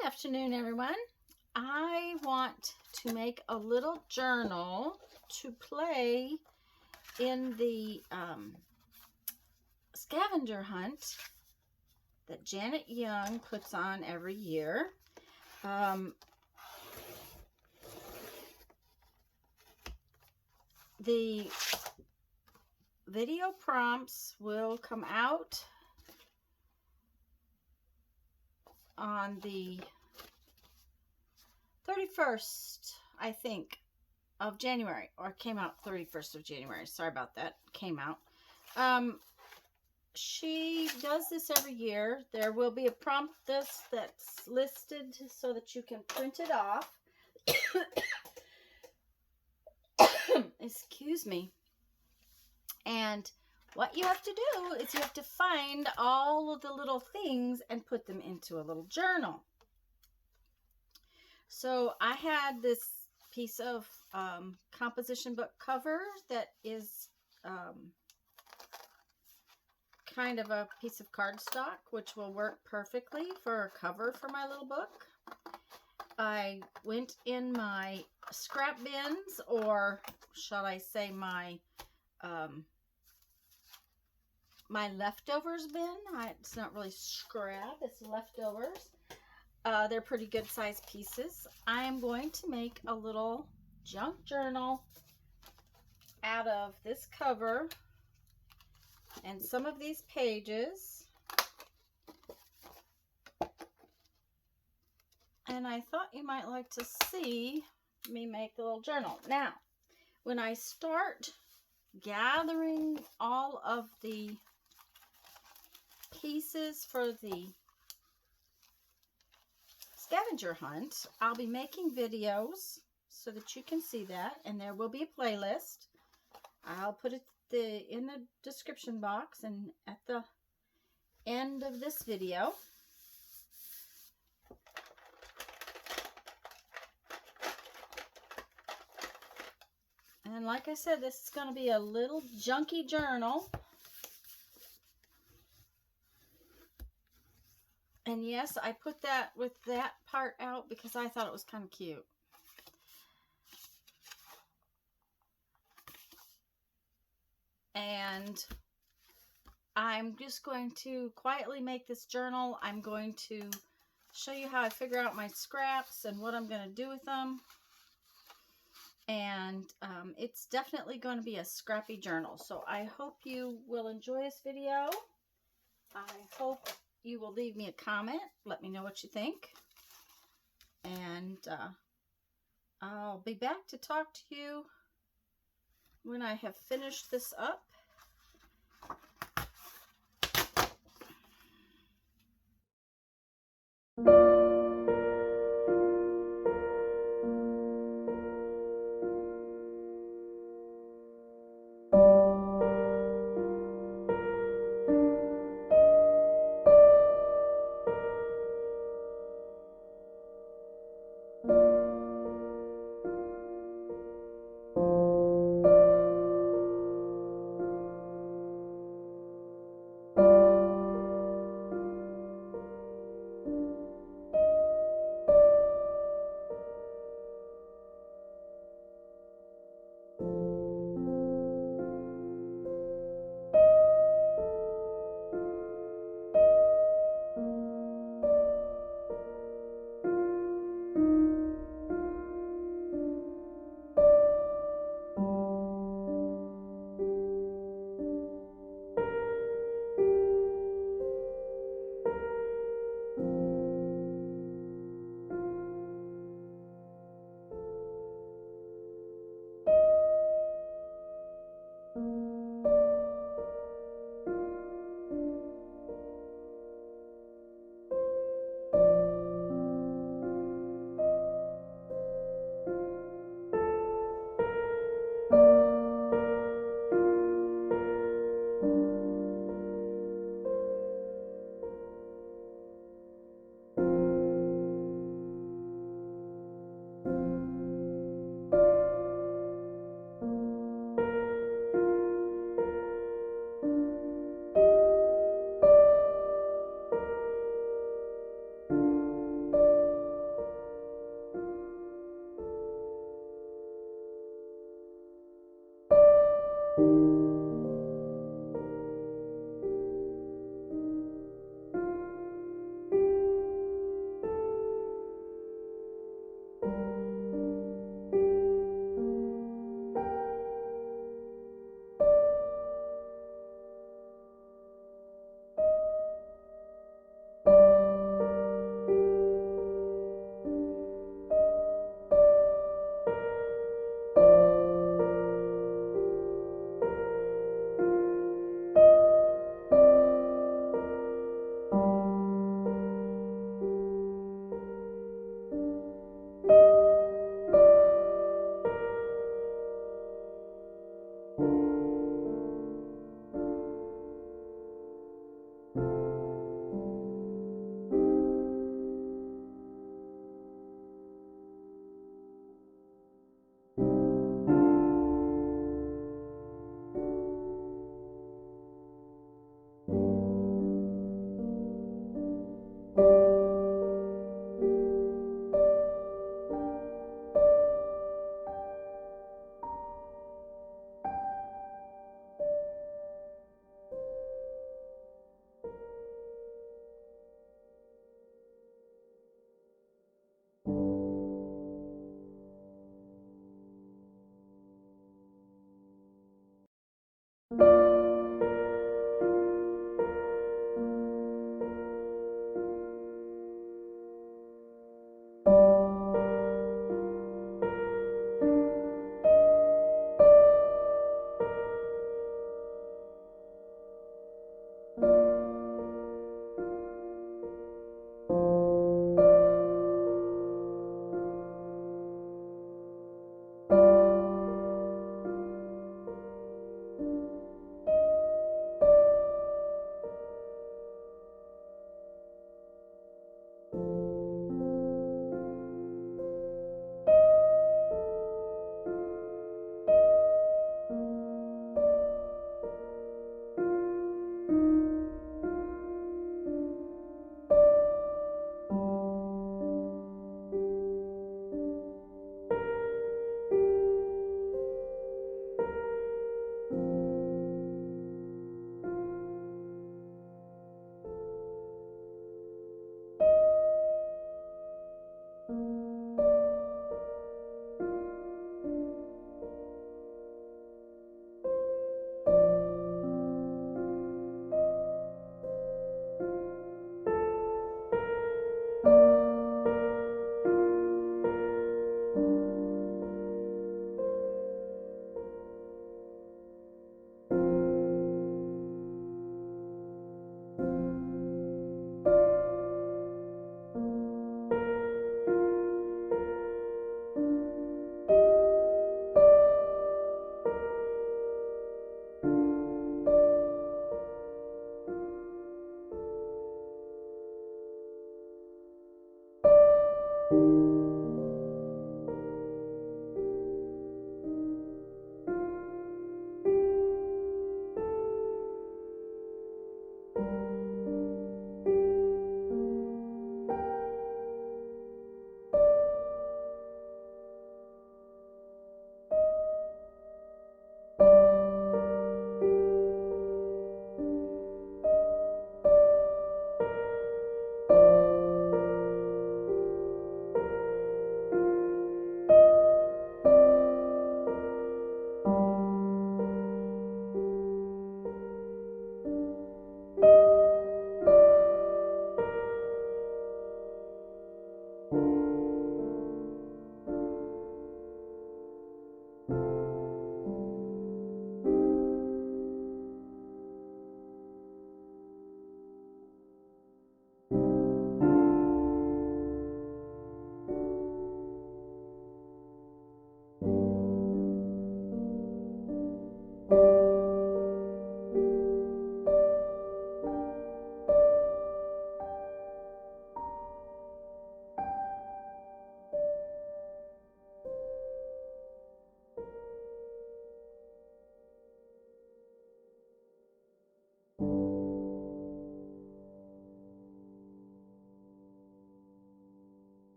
Good afternoon, everyone. I want to make a little journal to play in the scavenger hunt that Janet Young puts on every year. The video prompts will come out on the 31st, I think, of January, or came out 31st of January. Sorry about that. Came out. She does this every year. There will be a prompt that's listed so that you can print it off. Excuse me. And what you have to do is you have to find all of the little things and put them into a little journal. So I had this piece of composition book cover that is kind of a piece of cardstock, which will work perfectly for a cover for my little book. I went in my scrap bins, or shall I say my my leftovers bin. It's not really scrap, it's leftovers. They're pretty good sized pieces. I am going to make a little junk journal out of this cover and some of these pages. And I thought you might like to see me make a little journal. Now, when I start gathering all of the pieces for the scavenger hunt, I'll be making videos so that you can see that, and there will be a playlist. I'll put it in the description box and at the end of this video. And like I said, this is going to be a little junky journal. And yes, I put that with that part out because I thought it was kind of cute. And I'm just going to quietly make this journal. I'm going to show you how I figure out my scraps and what I'm going to do with them. And it's definitely going to be a scrappy journal. So I hope you will enjoy this video. I hope you will leave me a comment. Let me know what you think. And I'll be back to talk to you when I have finished this up.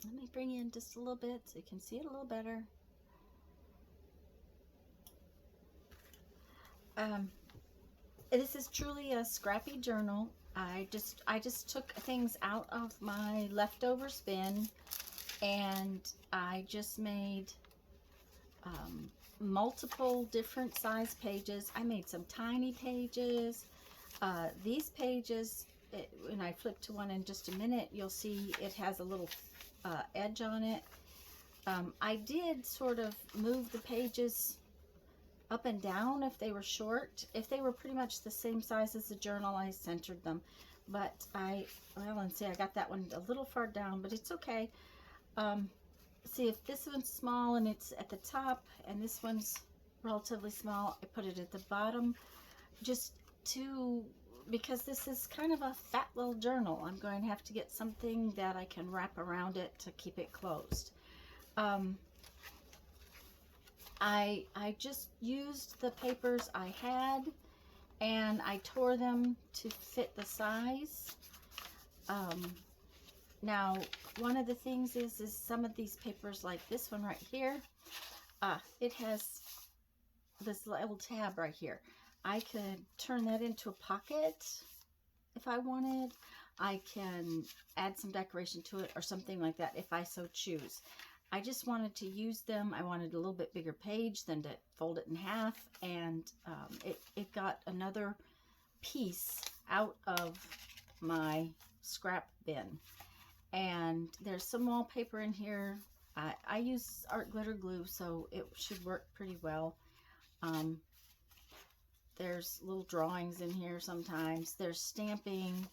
Let me bring in just a little bit so you can see it a little better. This is truly a scrappy journal. I just took things out of my leftover bin, and I just made multiple different size pages. I made some tiny pages. These pages, when I flip to one in just a minute, you'll see it has a little edge on it. I did sort of move the pages up and down if they were short. If they were pretty much the same size as the journal, I centered them. But well, and see, I got that one a little far down, but it's okay. See, if this one's small and it's at the top, and this one's relatively small, I put it at the bottom, just because this is kind of a fat little journal. I'm going to have to get something that I can wrap around it to keep it closed. I just used the papers I had, and I tore them to fit the size. Now, one of the things is some of these papers, like this one right here, it has this little tab right here. I could turn that into a pocket if I wanted. I can add some decoration to it or something like that if I so choose. I just wanted to use them. I wanted a little bit bigger page than to fold it in half, and it got another piece out of my scrap bin. And there's some wallpaper in here. I use art glitter glue, so it should work pretty well. There's little drawings in here sometimes. There's stamping.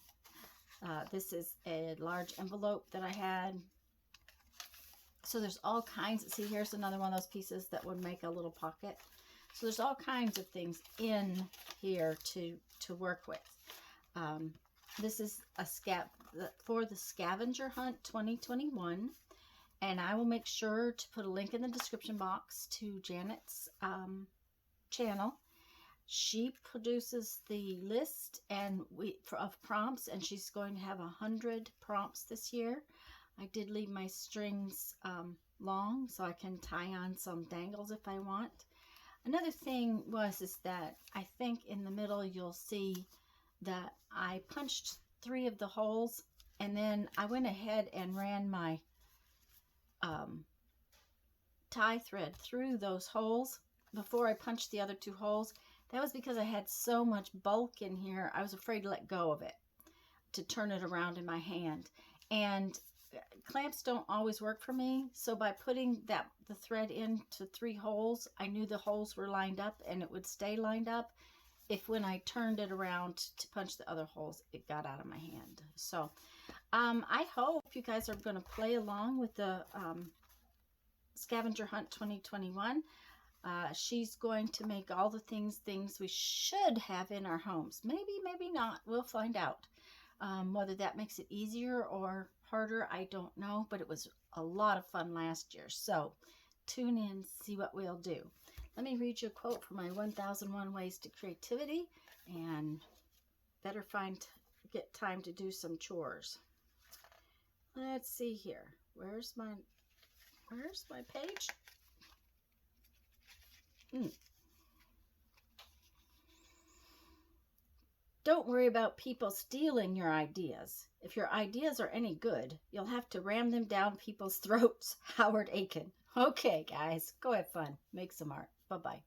This is a large envelope that I had. So there's all kinds. See, here's another one of those pieces that would make a little pocket. So there's all kinds of things in here to work with. This is a for the Scavenger Hunt 2021. And I will make sure to put a link in the description box to Janet's channel. She produces the list of prompts, and she's going to have 100 prompts this year. I did leave my strings long so I can tie on some dangles if I want. Another thing is that I think in the middle you'll see that I punched 3 of the holes, and then I went ahead and ran my tie thread through those holes before I punched the other 2 holes. That was because I had so much bulk in here, I was afraid to let go of it, to turn it around in my hand. And clamps don't always work for me, so by putting the thread into 3 holes, I knew the holes were lined up and it would stay lined up. If when I turned it around to punch the other holes, it got out of my hand. So I hope you guys are going to play along with the Scavenger Hunt 2021. She's going to make all the things we should have in our homes. Maybe not. We'll find out. Whether that makes it easier or harder, I don't know. But it was a lot of fun last year. So tune in, see what we'll do. Let me read you a quote from my 1001 Ways to Creativity, and better get time to do some chores. Let's see here. Where's my page? Don't worry about people stealing your ideas. If your ideas are any good, you'll have to ram them down people's throats. Howard Aiken. Okay, guys, go have fun. Make some art. Bye-bye.